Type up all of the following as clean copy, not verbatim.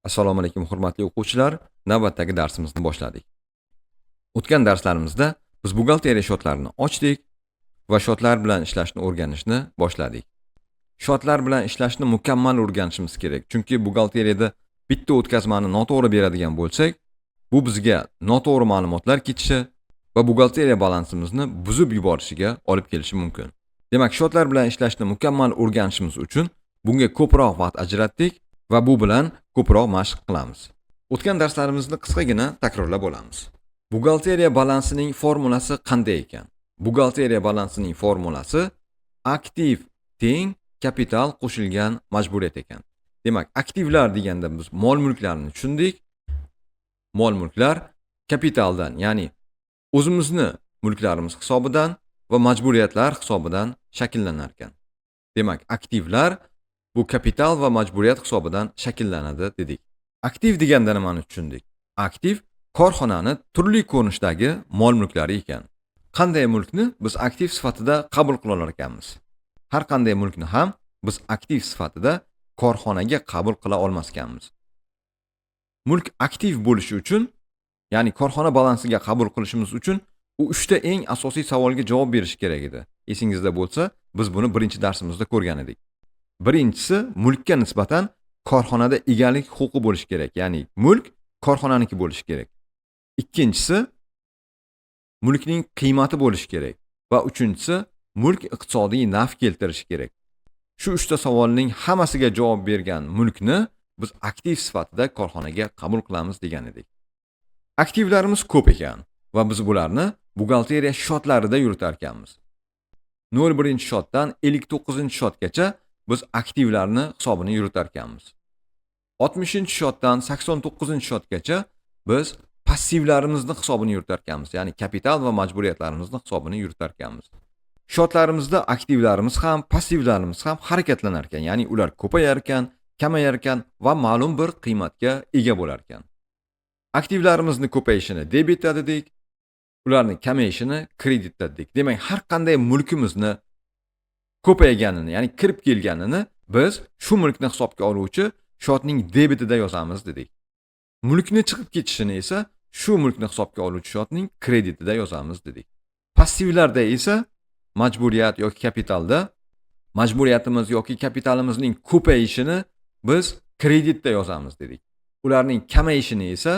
Assalomu alaykum hurmatli o'quvchilar. Navbatdagi darsimizni boshladik. O'tgan darslarimizda biz buxgalteriya shotlarini ochdik va shotlar bilan ishlashni o'rganishni boshladik. Shotlar bilan ishlashni mukammal o'rganishimiz kerak. Chunki buxgalteriyada bitta o'tkazmani noto'g'ri beradigan bo'lsak, bu bizga noto'g'ri ma'lumotlar ketishi va buxgalteriya balansimizni buzib yuborishiga olib kelishi mumkin. Demak, shotlar bilan ishlashni mukammal o'rganishimiz uchun bunga ko'proq vaqt ajratdik va bu bilan ko'proq mashq qilamiz. O'tgan darslarimizni qisqagina takrorlab olamiz. Buxgalteriya balansining formulasi qanday ekan? Buxgalteriya balansining formulasi aktiv teng kapital qo'shilgan majburiyat ekan. Demak, aktivlar deganda biz mol-mulklarni tushundik. Mol-mulklar kapitaldan, ya'ni o'zimizni mulklarimiz hisobidan va majburiyatlar hisobidan shakllanlar ekan. Demak, aktivlar bu kapital va majburiyat hisobidan shakllanadi dedik. Aktiv deganda nimani tushundik? Aktiv korxonani turli ko'rinishdagi mol-mulklari ekan. Qanday mulkni biz aktiv sifatida qabul qila olar ekanmiz? Har qanday mulkni ham biz aktiv sifatida korxonaga qabul qila olmas ekanmiz. Mulk aktiv bo'lishi uchun, ya'ni korxona balansiga qabul qilishimiz uchun u 3 ta eng asosiy savolga javob berish kerak edi. Esingizda bo'lsa, biz buni birinchi darsimizda ko'rgan edik. Birinchisi, mulkka nisbatan korxonada egalik huquqi bo'lishi kerak, ya'ni mulk korxonaniki bo'lishi kerak. Ikkinchisi, mulkning qiymati bo'lishi kerak va uchinchisi, mulk iqtisodiy naf keltirishi kerak. Shu 3 ta savolning hammasiga javob bergan mulkni biz aktiv sifatida korxonaga qabul qilamiz degan edik. Aktivlarimiz ko'p ekan va biz bularni buxgalteriya shotlarida yuritar ekanmiz. 01-shotdan 59-shotgacha biz aktivlarni hisobini yuritar ekanmiz. 60-shotdan 89-shotgacha biz passivlarimizni hisobini yuritar ekanmiz, ya'ni kapital va majburiyatlarimizni hisobini yuritar ekanmiz. Shotlarimizda aktivlarimiz ham, passivlarimiz ham harakatlanar ekan, ya'ni ular ko'payar ekan, kamayar ekan va ma'lum bir qiymatga ega bo'lar ekan. Aktivlarimizni ko'payishini debitda dedik, ularni kamayishini kreditda dedik. Demak, har qanday mulkimizni ko'payganini, ya'ni kirib kelganini biz shu mulkni hisobga oluvchi shotning debitida yozamiz dedik. Mulkni chiqib ketishini esa shu mulkni hisobga oluvchi shotning kreditida yozamiz dedik. Passivlarda esa majburiyat yoki kapitalda majburiyatimiz yoki kapitalimizning ko'payishini biz kreditda yozamiz dedik. Ularning kamayishini esa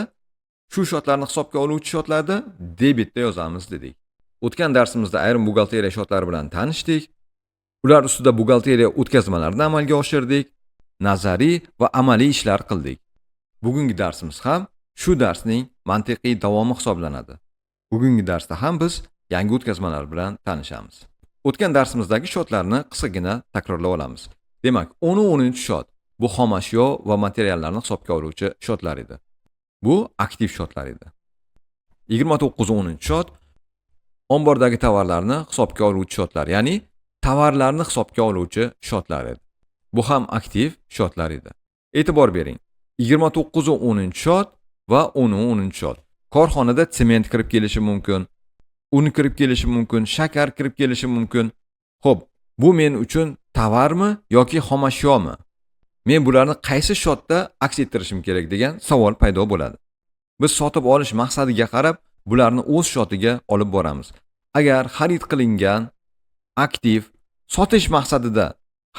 shu shotlarni hisobga oluvchi shotlarda debitda yozamiz dedik. O'tgan darsimizda ayrim buxgalteriya shotlari bilan tanishdik. Ular ustida buxgalteriya o'tkazmalarini amalga oshirdik, nazariy va amaliy ishlar qildik. Bugungi darsimiz ham shu darsning mantiqiy davomi hisoblanadi. Bugungi darsda ham biz yangi o'tkazmalar bilan tanishamiz. O'tgan darsimizdagi shotlarni qisqagina takrorlab olamiz. Demak, 10-10-shot bu xom ashyo va materiallarni hisobga oluvchi shotlar edi. Bu aktiv shotlar edi. 29-10-shot ombordagi tovarlarni hisobga oluvchi shotlar, ya'ni tovarlarni hisobga oluvchi shotlar edi. Bu ham aktiv shotlar edi. E'tibor bering. 29-10-shot va 10-10-shot. Korxonada sement kirib kelishi mumkin, un kirib kelishi mumkin, shakar kirib kelishi mumkin. Xo'p, bu men uchun tovarmi yoki xom ashyomi? Men bularni qaysi shotda aks ettirishim kerak degan savol paydo bo'ladi. Biz sotib olish maqsadiga qarab bularni o'z shotiga olib boramiz. Agar xarid qilingan aktiv sotish maqsadida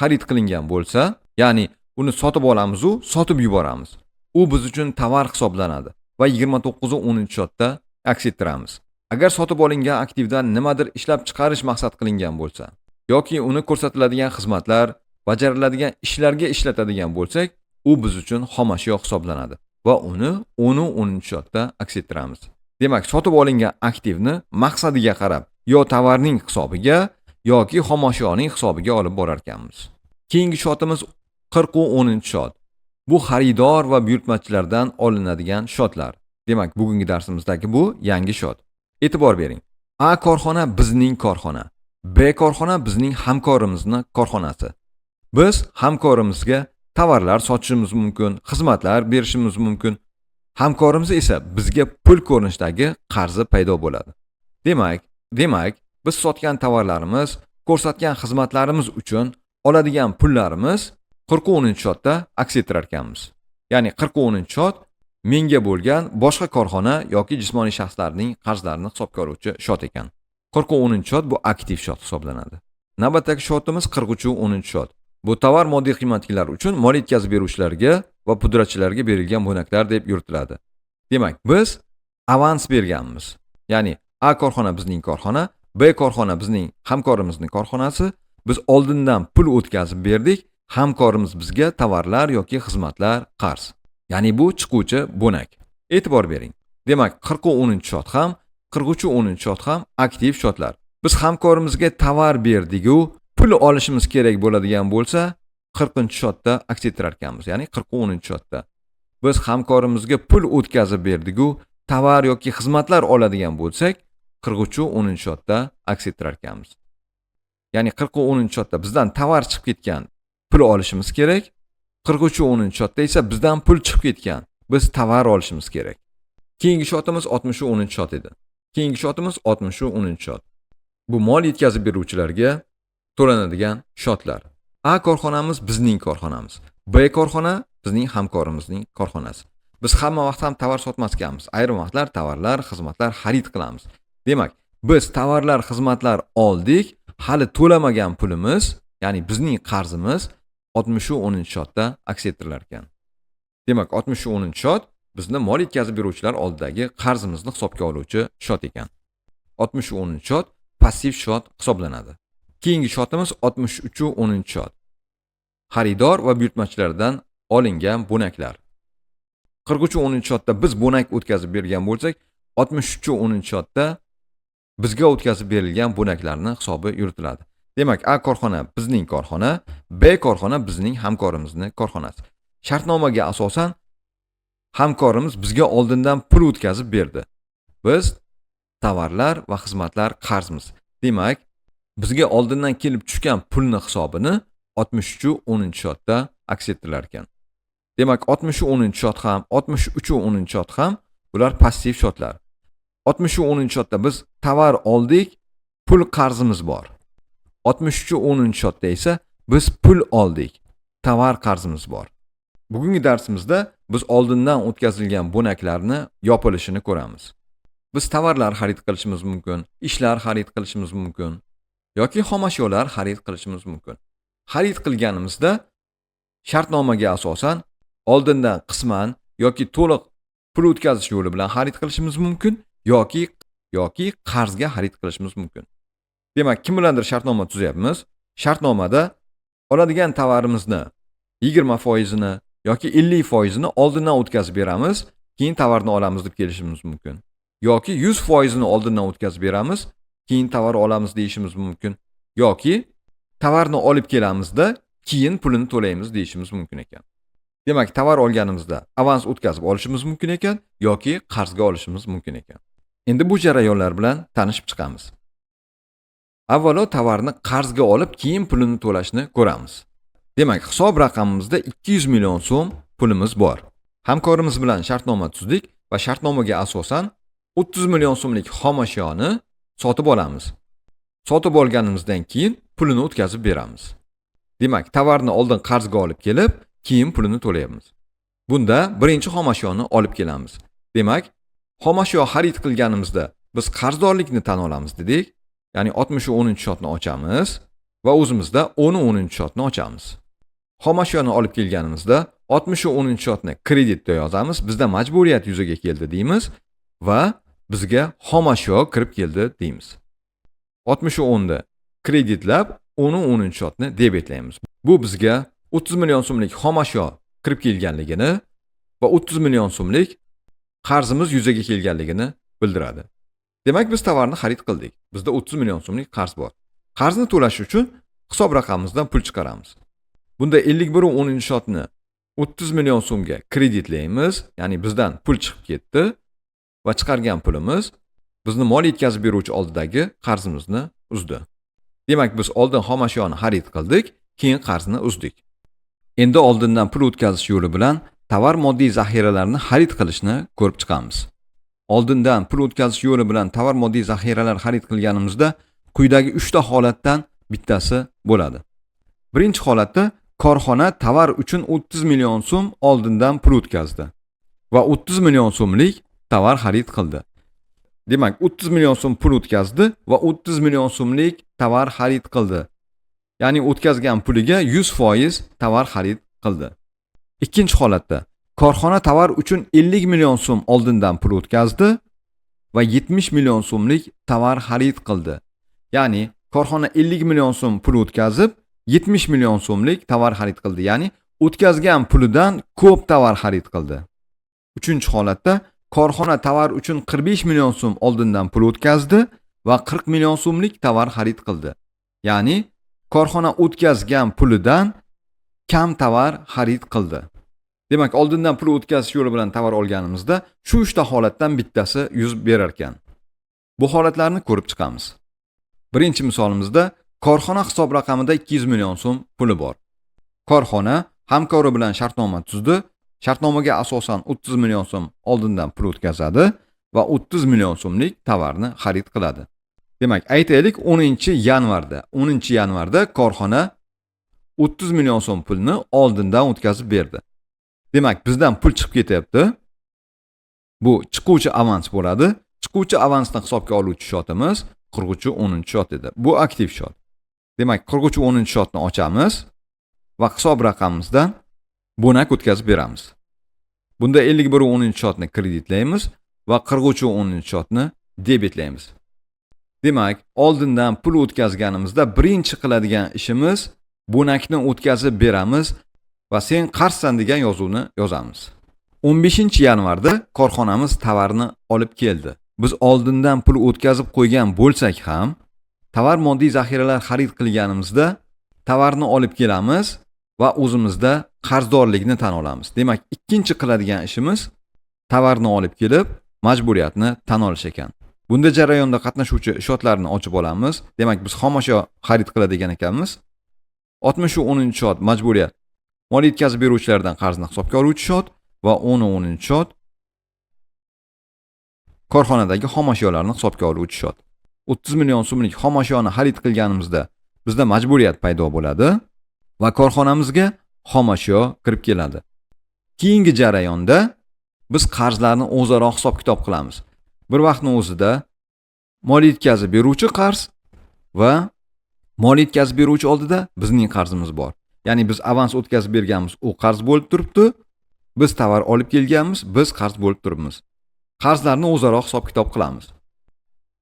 xarid qilingan bo'lsa, ya'ni uni sotib olamiz u sotib yuboramiz. U biz uchun tovar hisoblanadi va 29-10-shotda aks ettiramiz. Agar sotib olingan aktivdan nimadir ishlab chiqarish maqsad qilingan bo'lsa yoki uni ko'rsatiladigan xizmatlar, bajariladigan ishlarga ishlatadigan bo'lsak, u biz uchun xom ashyo hisoblanadi va uni 10-10-shotda aks ettiramiz. Demak, sotib olingan aktivni maqsadiga qarab yo tovarning hisobiga yoki xom ashyoning hisobiga olib borar ekanmiz. Keyingi shotimiz 40-10-shot. Bu xaridor va buyurtmachilardan olinadigan shotlar. Demak, bugungi darsimizdagi bu yangi shot. E'tibor bering. A korxona bizning korxona. B korxona bizning hamkorimizni korxonasi. Biz hamkorimizga tovarlar sotishimiz mumkin, xizmatlar berishimiz mumkin. Hamkorimiz esa bizga pul ko'rinishidagi qarzi paydo bo'ladi. Demak, biz sotgan tovarlarimiz, ko'rsatgan xizmatlarimiz uchun oladigan pullarimiz 40-10-shotda aks ettirar ekanmiz. Ya'ni 40-shot menga bo'lgan boshqa korxona yoki jismoniy shaxslarning qarzlarini hisobga oluvchi shot ekan. 40-shot bu aktiv shot hisoblanadi. Navbatdagi shotimiz 43-shot. Bu tovar moddiy qiymatlilar uchun mol yetkazib beruvchilarga va pudratchilarga berilgan bo'naklar deb yuritiladi. Demak, biz avans berganmiz. Ya'ni A korxona bizning korxona, B korxona bizning hamkorimizning korxonasi. Biz oldindan pul o'tkazib berdik, hamkorimiz bizga tovarlar yoki xizmatlar qarz. Ya'ni bu chiquvchi bo'nak. E'tibor bering. Demak, 40-shot ham, 43-shot ham aktiv shotlar. Biz hamkorimizga tovar berdik-ku, pul olishimiz kerak bo'ladigan bo'lsa, 40-shotda aks ettirar ekanmiz. Ya'ni 40-shotda. Biz hamkorimizga pul o'tkazib berdik-ku, tovar yoki xizmatlar oladigan bo'lsak, 43-shotda aks ettirar ekanmiz. Ya'ni 40-shotda bizdan tovar chiqib ketgan, pul olishimiz kerak. 43-shotda esa bizdan pul chiqib ketgan, biz tovar olishimiz kerak. Keyingi shotimiz 60-shot edi. Keyingi shotimiz 60-shot. Bu mol yetkazib beruvchilarga to'lanadigan shotlar. A korxonamiz bizning korxonamiz. B korxona bizning hamkorimizning korxonasi. Biz hamma vaqt ham tovar sotmas ekanmiz. Ayrim vaqtlar tovarlar, xizmatlar xarid qilamiz. Demak, biz tovarlar, xizmatlar oldik, hali to'lamagan pulimiz, ya'ni bizning qarzimiz 60-shotda aks ettirilar ekan. Demak, 60-shot bizni mol yetkazib beruvchilar oldidagi qarzimizni hisobga oluvchi shot ekan. 60-shot passiv shot hisoblanadi. Keyingi shotimiz 63-shot. Xaridor va buyurtmachilardan olingan bo'naklar. 43-shotda biz bo'nak o'tkazib bergan bo'lsak, 63-shotda bizga o'tkazib berilgan bo'naklarni hisobi yuritiladi. Demak, A korxona bizning korxona, B korxona bizning hamkorimizning korxonasi. Shartnomaga asosan hamkorimiz bizga oldindan pul o'tkazib berdi. Biz tovarlar va xizmatlar qarzmiz. Demak, bizga oldindan kelib tushgan pulni hisobini 63-shotda aks ettirilar ekan. Demak, 60-shot ham, 63-shot ham bular passiv shotlar. 60-shotda biz tovar oldik, pul qarzimiz bor. 63-shotda esa biz pul oldik, tovar qarzimiz bor. Bugungi darsimizda biz oldindan o'tkazilgan bo'naklarni yopilishini ko'ramiz. Biz tovarlar xarid qilishimiz mumkin, ishlar xarid qilishimiz mumkin yoki xomashyolar xarid qilishimiz mumkin. Xarid qilganimizda shartnomaga asosan oldindan qisman yoki to'liq pul o'tkazish yo'li bilan xarid qilishimiz mumkin yoki qarzga xarid qilishimiz mumkin. Demak, kim bilandir shartnoma tuzyapmiz. Shartnomada oladigan tovarimizni 20% yoki 50% oldindan o'tkazib beramiz, keyin tovarni olamiz deb kelishimiz mumkin. Yoki 100% oldindan o'tkazib beramiz, keyin tovar olamiz deyishimiz mumkin. Yoki tovarni olib kelamizda, keyin pulini to'laymiz deyishimiz mumkin ekan. Demak, tovar olganimizda avans o'tkazib olishimiz mumkin ekan yoki qarzga olishimiz mumkin ekan. Endi bu jarayonlar bilan tanishib chiqamiz. Avvalo tovarni qarzga olib, keyin pulini to'lashni ko'ramiz. Demak, hisob raqamimizda 200 million so'm pulimiz bor. Hamkorimiz bilan shartnoma tuzdik va shartnomaga asosan 30 million so'mlik xom ashyoni sotib olamiz. Sotib olganimizdan keyin pulini o'tkazib beramiz. Demak, tovarni oldin qarzga olib kelib, keyin pulini to'laymiz. Bunda birinchi xom ashyoni olib kelamiz. Demak, xom ashyo xarid qilganimizda biz qarzdorlikni tan olamiz dedik. Ya'ni 60-shotni ochamiz va o'zimizda 10-shotni ochamiz. Xom ashyoni olib kelganimizda 60-shotni kreditda yozamiz. Bizda majburiyat yuzaga keldi deymiz va bizga xom ashyo kirib keldi deymiz. 60-ni kreditlab 10-shotni debetlaymiz. Bu bizga 30 million so'mlik xom ashyo kirib kelganligini va 30 million so'mlik qarzimiz yuzaga kelganligini bildiradi. Demak, biz tovarni xarid qildik. Bizda 30 million so'mlik qarz bor. Qarzni to'lash uchun hisob raqamimizdan pul chiqaramiz. Bunda 51-shotni 30 million so'mga kreditlaymiz, ya'ni bizdan pul chiqib ketdi va chiqargan pulimiz bizni mol yetkazib beruvchi oldidagi qarzimizni uzdi. Demak, biz oldin xom ashyoni xarid qildik, keyin qarzni uzdik. Endi oldindan pul o'tkazish yo'li bilan tovar moddiy zaxiralarini xarid qilishni ko'rib chiqamiz. Oldindan pul o'tkazish yo'li bilan tovar moddiy zaxiralar xarid qilganimizda quyidagi 3 ta holatdan bittasi bo'ladi. Birinchi holatda korxona tovar uchun 30 million so'm oldindan pul o'tkazdi va 30 million so'mlik tovar xarid qildi. Demak, 30 million so'm pul o'tkazdi va 30 million so'mlik tovar xarid qildi. Ya'ni o'tkazgan puliga 100% tovar xarid qildi. Ikkinchi holatda korxona tovar uchun 50 million so'm oldindan pul o'tkazdi va 70 million so'mlik tovar xarid qildi. Ya'ni korxona 50 million so'm pul o'tkazib 70 million so'mlik tovar xarid qildi. Ya'ni o'tkazgan pulidan ko'p tovar xarid qildi. Uchinchi holatda korxona tovar uchun 45 million so'm oldindan pul o'tkazdi va 40 million so'mlik tovar xarid qildi. Ya'ni korxona o'tkazgan pulidan kam tovar xarid qildi. Demak, oldindan pul o'tkazish yo'li bilan tovar olganimizda shu 3 ta holatdan bittasi yuz berar ekan. Bu holatlarni ko'rib chiqamiz. Birinchi misolimizda korxona hisob raqamida 200 million so'm puli bor. Korxona hamkori bilan shartnoma tuzdi. Shartnomaga asosan 30 million so'm oldindan pul o'tkazadi va 30 million so'mlik tovarni xarid qiladi. Demak, aytaylik 10-yanvarda korxona 30 million so'm pulni oldindan o'tkazib berdi. Demak, bizdan pul chiqib ketyapti. Bu chiquvchi avans bo'ladi. Chiquvchi avansni hisobga oluvchi shotimiz 40-10-shot edi. Bu aktiv shot. Demak, 40-10-shotni ochamiz va hisob raqamimizdan bonak o'tkazib beramiz. Bunda 51-10-shotni kreditlaymiz va 40-10-shotni debetlaymiz. Demak, oldindan pul o'tkazganimizda birinchi qiladigan ishimiz bonakni o'tkazib beramiz va sen qarzsan degan yozuvni yozamiz. 15-yanvarda korxonamiz tovarni olib keldi. Biz oldindan pul o'tkazib qo'ygan bo'lsak ham, tovar moddiy zaxiralar xarid qilganimizda tovarni olib kelamiz va o'zimizda qarzdorlikni tan olamiz. Demak, ikkinchi qiladigan ishimiz tovarni olib kelib, majburiyatni tan olish ekan. Bunda jarayonda qatnashuvchi shotlarni ochib olamiz. Demak, biz xomashyo xarid qiladigan ekanmiz. 60-10-shot majburiyat moliya yetkazib beruvchilardan qarzni hisobga oluvchi shot va 10-10-shot korxonadagi xomashyolarni hisobga oluvchi shot. 30 million so'mlik xomashyoni xarid qilganimizda bizda majburiyat paydo bo'ladi va korxonamizga xomashyo kirib keladi. Keyingi jarayonda biz qarzlarni o'zaro hisob-kitob qilamiz. Bir vaqtning o'zida moliya yetkazib beruvchi qarz va moliya yetkazib beruvchi oldida bizning qarzimiz bor. Ya'ni biz avans o'tkazib berganmiz, u qarz bo'lib turibdi. Biz tovar olib kelganmiz, biz qarz bo'lib turibmiz. Qarzlarni o'zaro hisob-kitob qilamiz.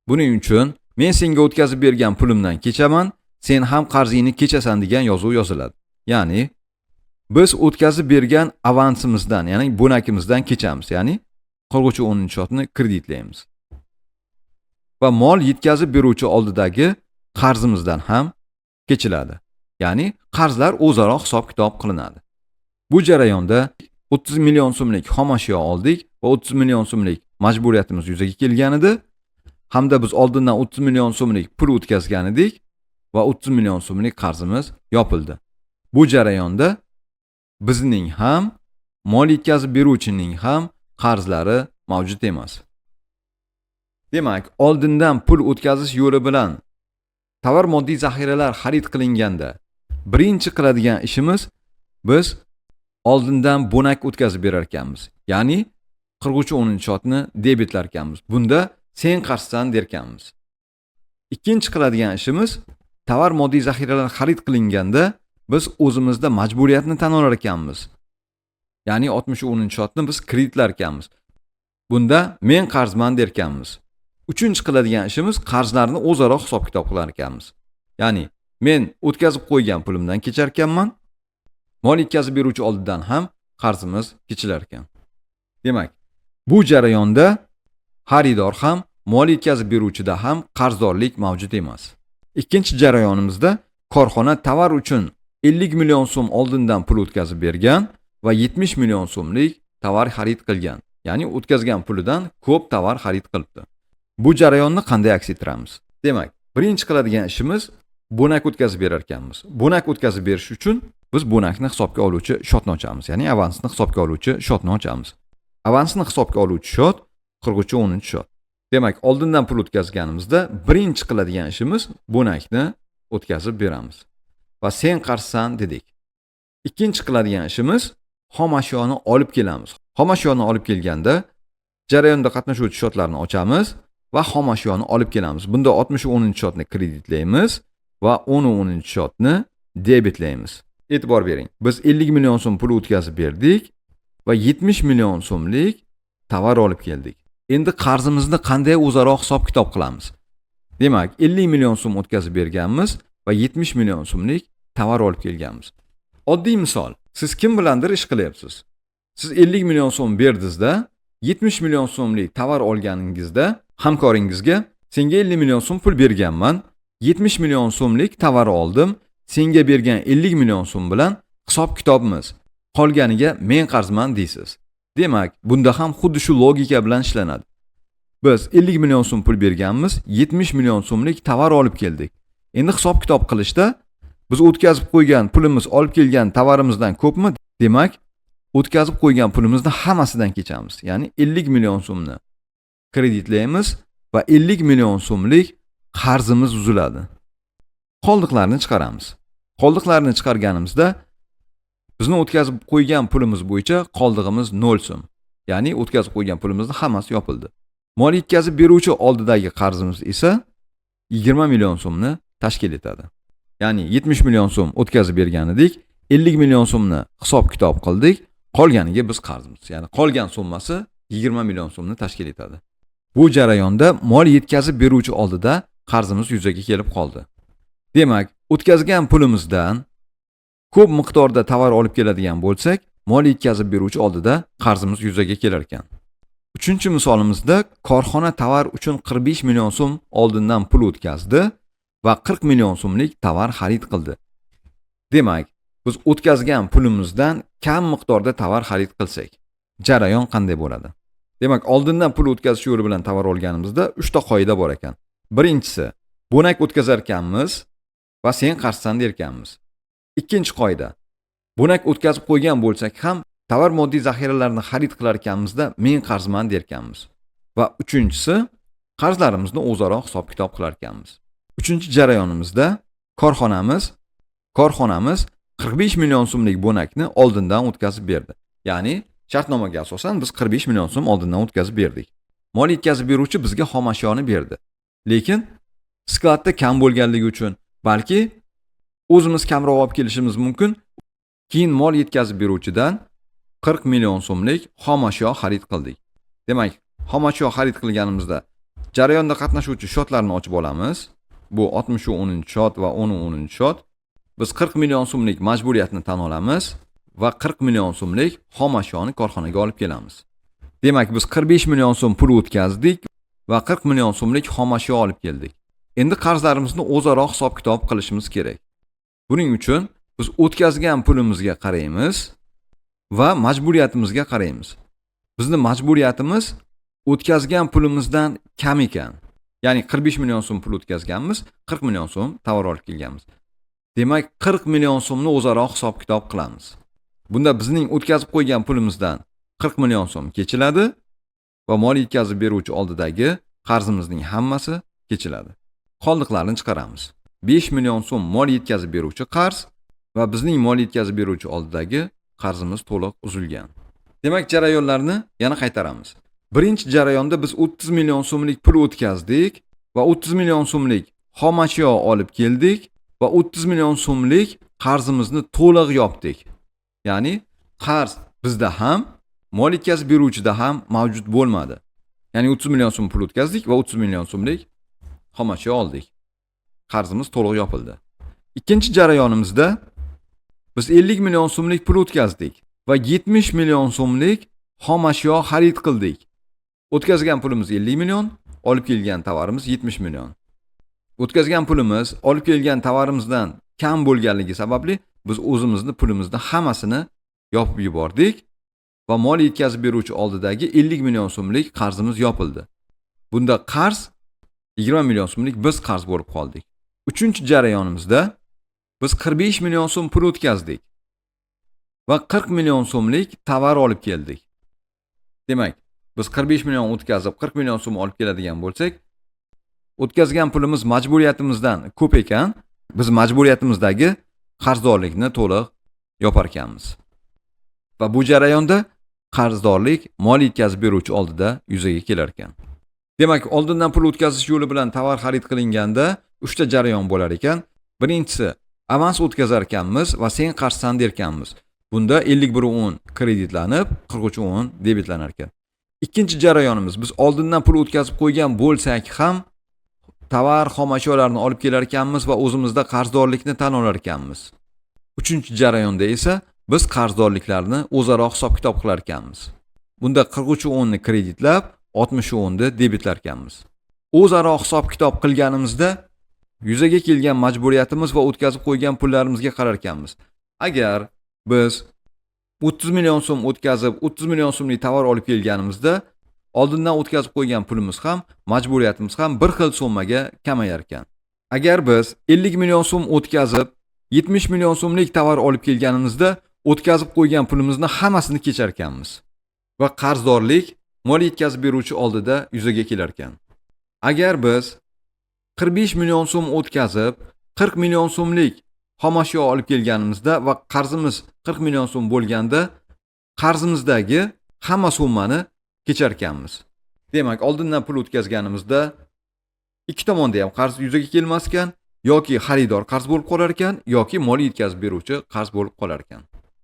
Buning uchun men senga o'tkazib bergan pulimdan kechaman, sen ham qarzingni kechasan degan yozuv yoziladi. Ya'ni biz o'tkazib bergan avansimizdan, ya'ni bonakimizdan kechamiz, ya'ni 40-10-shotni kreditlaymiz. Va mol yetkazib beruvchi oldidagi qarzimizdan ham kechiladi. Ya'ni qarzlar o'zaro hisob-kitob qilinadi. Bu jarayonda 30 million so'mlik xomashyo oldik va 30 million so'mlik majburiyatimiz yuzaga kelgan edi. Hamda biz oldindan 30 million so'mlik pul o'tkazgan edik va 30 million so'mlik qarzimiz yopildi. Bu jarayonda bizning ham, moliya yetkazib beruvchining ham qarzlari mavjud emas. Demak, oldindan pul o'tkazish yo'li bilan tovar moddiy zaxiralar xarid qilinganda birinchi qiladigan ishimiz biz oldindan bonak o'tkazib berar ekanmiz. Ya'ni 40-10-shotni debetlar ekanmiz. Bunda sen qarzsan der ekanmiz. Ikkinchi qiladigan ishimiz tovar moddiy zaxiralar xarid qilinganda biz o'zimizda majburiyatni tan olar ekanmiz. Ya'ni 60-10-shotni biz kreditlar ekanmiz. Bunda men qarzman der ekanmiz. Uchinchi qiladigan ishimiz qarzlarni o'zaro hisob-kitob qilar ekanmiz. Ya'ni men o'tkazib qo'ygan pulimdan kechar ekanman, moliya yetkazib beruvchi oldidan ham qarzimiz kechilar ekan. Demak, bu jarayonda xaridor ham, moliya yetkazib beruvchida ham qarzdorlik mavjud emas. Ikkinchi jarayonimizda korxona tovar uchun 50 million so'm oldindan pul o'tkazib bergan va 70 million so'mlik tovar xarid qilgan. Ya'ni o'tkazgan pulidan ko'p tovar xarid qilibdi. Bu jarayonni qanday aks ettiramiz? Demak, birinchi qiladigan ishimiz bonak o'tkazib berar ekanmiz. Bonak o'tkazib berish uchun biz bonakni hisobga oluvchi shotni ochamiz, ya'ni avansni hisobga oluvchi shotni ochamiz. Avansni hisobga oluvchi shot 40-10-shot. Demak, oldindan pul o'tkazganimizda birinchi qiladigan ishimiz bonakni o'tkazib beramiz. Va sen qarzsan dedik. Ikkinchi qiladigan ishimiz xom ashyoni olib kelamiz. Xom ashyoni olib kelganda jarayonda qatnashuvchi shotlarni ochamiz va xom ashyoni olib kelamiz. Bunda 60-10-shotni kreditlaymiz va 10-shotni debitlaymiz. E'tibor bering. Biz 50 million so'm pul o'tkazib berdik va 70 million so'mlik tovar olib keldik. Endi qarzimizni qanday o'zaro hisob-kitob qilamiz? Demak, 50 million so'm o'tkazib berganmiz va 70 million so'mlik tovar olib kelganmiz. Oddiy misol, siz kim bilandir ish qilyapsiz. Siz 50 million so'm berdingizda, 70 million so'mlik tovar olganingizda hamkoringizga senga 50 million so'm pul berganman, 70 million so'mlik tovar oldim, senga bergan 50 million so'm bilan hisob-kitobimiz. Qolganiga men qarzman deysiz. Demak, bunda ham xuddi shu logika bilan ishlanadi. Biz 50 million so'm pul berganmiz, 70 million so'mlik tovar olib keldik. Endi hisob-kitob qilishda biz o'tkazib qo'ygan pulimiz olib kelgan tovarimizdan ko'pmi? Demak, o'tkazib qo'ygan pulimizni hammasidan kechamiz. Ya'ni 50 million so'mni kreditlaymiz va 50 million so'mlik qarzimiz uziladi. Qoldiqlarni chiqaramiz. Qoldiqlarni chiqarganimizda bizni o'tkazib qo'ygan pulimiz bo'yicha qoldig'imiz 0 so'm. Ya'ni o'tkazib qo'ygan pulimizning hammasi yopildi. Mol yetkazib beruvchi oldidagi qarzimiz esa 20 million so'mni tashkil etadi. Ya'ni 70 million so'm o'tkazib bergan edik, 50 million so'mni hisob-kitob qildik, qolganiga biz qarzimiz. Ya'ni qolgan summasi 20 million so'mni tashkil etadi. Bu jarayonda mol yetkazib beruvchi oldida qarzimiz yuzaga kelib qoldi. Demak, o'tkazgan pulimizdan ko'p miqdorda tovar olib keladigan bo'lsak, mol yetkazib beruvchi oldida qarzimiz yuzaga kelar ekan. Uchinchi misolimizda korxona tovar uchun 45 million so'm oldindan pul o'tkazdi va 40 million so'mlik tovar xarid qildi. Demak, biz o'tkazgan pulimizdan kam miqdorda tovar xarid qilsak, jarayon qanday bo'ladi? Demak, oldindan pul o'tkazish yo'li bilan tovar olganimizda 3 ta qoida bor ekan. Birinchisi, bo'nak o'tkazar ekanmiz va sen qarzsan der ekanmiz. Ikkinchi qoida, bo'nak o'tkazib qo'ygan bo'lsak ham tovar moddiy zaxiralarini xarid qilar ekanmizda men qarzman der ekanmiz. Va uchinchisi, qarzlarimizni o'zaro hisob-kitob qilar ekanmiz. Uchinchi jarayonimizda korxonamiz 45 million so'mlik bo'nakni oldindan o'tkazib berdi. Ya'ni shartnomaga asosan biz 45 million so'm oldindan o'tkazib berdik. Mol yetkazib beruvchi bizga xom ashyoni berdi. Lekin skladda kam bo'lganligi uchun, balki o'zimiz kamroq olib kelishimiz mumkin. Keyin mol yetkazib beruvchidan 40 million so'mlik xom ashyo xarid qildik. Demak, xom ashyo xarid qilganimizda jarayonda qatnashuvchi shotlarni ochib olamiz. Bu 60-10-shot va 10-10-shot. Biz 40 million so'mlik majburiyatni tan olamiz va 40 million so'mlik xom ashyoni korxonaga olib kelamiz. Demak, biz 45 million so'm pul o'tkazdik va 40 million so'mlik xom ashyo olib keldik. Endi qarzlarimizni o'zaro hisob-kitob qilishimiz kerak. Buning uchun biz o'tkazgan pulimizga qaraymiz va majburiyatimizga qaraymiz. Bizning majburiyatimiz o'tkazgan pulimizdan kam ekan. Ya'ni 45 million so'm pul o'tkazganmiz, 40 million so'm tovar olib kelganmiz. Demak, 40 million so'mni o'zaro hisob-kitob qilamiz. Bunda bizning o'tkazib qo'ygan pulimizdan 40 million so'm kechiladi va mol yetkazib beruvchi oldidagi qarzimizning hammasi kechiladi. Qoldiqlarni chiqaramiz. 5 million so'm mol yetkazib beruvchi qarz va bizning mol yetkazib beruvchi oldidagi qarzimiz to'liq uzilgan. Demak, jarayonlarni yana qaytaramiz. Birinchi jarayonda biz 30 million so'mlik pul o'tkazdik va 30 million so'mlik xom ashyo olib keldik va 30 million so'mlik qarzimizni to'liq yopdik. Ya'ni qarz bizda ham, mol yetkazib beruvchida ham mavjud bo'lmadi. Ya'ni 30 million so'm pul o'tkazdik va 30 million so'mlik xom ashyo oldik. Qarzimiz to'liq yopildi. Ikkinchi jarayonimizda biz 50 million so'mlik pul o'tkazdik va 70 million so'mlik xom ashyo xarid qildik. O'tkazgan pulimiz 50 million, olib kelgan tovarimiz 70 million. O'tkazgan pulimiz olib kelgan tovarimizdan kam bo'lganligi sababli biz o'zimizni pulimizni hammasini yopib yubordik va mol yetkazib beruvchi oldidagi 50 million so'mlik qarzimiz yopildi. Bunda qarz 20 million so'mlik biz qarz bo'lib qoldik. Uchinchi jarayonimizda biz 45 million so'm pul o'tkazdik va 40 million so'mlik tovar olib keldik. Demak, biz 45 million o'tkazib 40 million so'm olib keladigan bo'lsak, o'tkazgan pulimiz majburiyatimizdan ko'p ekan, biz majburiyatimizdagi qarzdorlikni to'liq yopar ekanmiz. Va bu jarayonda qarzdorlik mol yetkazib beruvchi oldida yuzaga kelar ekan. Demak, oldindan pul o'tkazish yo'li bilan tovar xarid qilinganda 3 ta jarayon bo'lar ekan. Birinchisi, avans o'tkazar ekanmiz va sen qarshisan der ekanmiz. Bunda 51.10 kreditlanib, 43.10 debetlanar ekan. Ikkinchi jarayonimiz, biz oldindan pul o'tkazib qo'ygan bo'lsak ham tovar xom ashyolarni olib kelar ekanmiz va o'zimizda qarzdorlikni tan olar ekanmiz. Uchinchi jarayonda esa biz qarzdorliklarni o'zaro hisob-kitob qilar ekanmiz. Bunda 43.10 ni kreditlab, 60.10 ni debetlar ekanmiz. O'zaro hisob-kitob qilganimizda yuzaga kelgan majburiyatimiz va o'tkazib qo'ygan pullarimizga qarar ekanmiz. Agar biz 30 million so'm o'tkazib, 30 million so'mlik tovar olib kelganimizda, oldindan o'tkazib qo'ygan pulimiz ham, majburiyatimiz ham bir xil so'mmaga kamayar ekan. Agar biz 50 million so'm o'tkazib, 70 million so'mlik tovar olib kelganimizda, o'tkazib qo'ygan pulimizni hammasini kechar ekanmiz va qarzdorlik mol yetkazib beruvchi oldida yuzaga kelar ekan. Agar biz 45 million so'm o'tkazib, 40 million so'mlik xom ashyo olib kelganimizda va qarzimiz 40 million so'm bo'lganda, qarzimizdagi hamma summani kechar ekanmiz. Demak, oldindan pul o'tkazganimizda ikki tomonda ham qarz yuzaga kelmas ekan, yoki xaridor qarz bo'lib qolar ekan, yoki mol yetkazib beruvchi qarz bo'lib qolar ekan.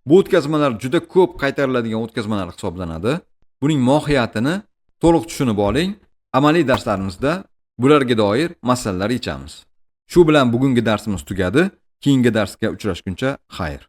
Bu o'tkazmalar juda ko'p qaytariladigan o'tkazmalar hisoblanadi. Buning mohiyatini to'liq tushunib oling. Amaliy darslarimizda bularga doir masalalar yechamiz. Shu bilan bugungi darsimiz tugadi. Keyingi darsga uchrashguncha xayr.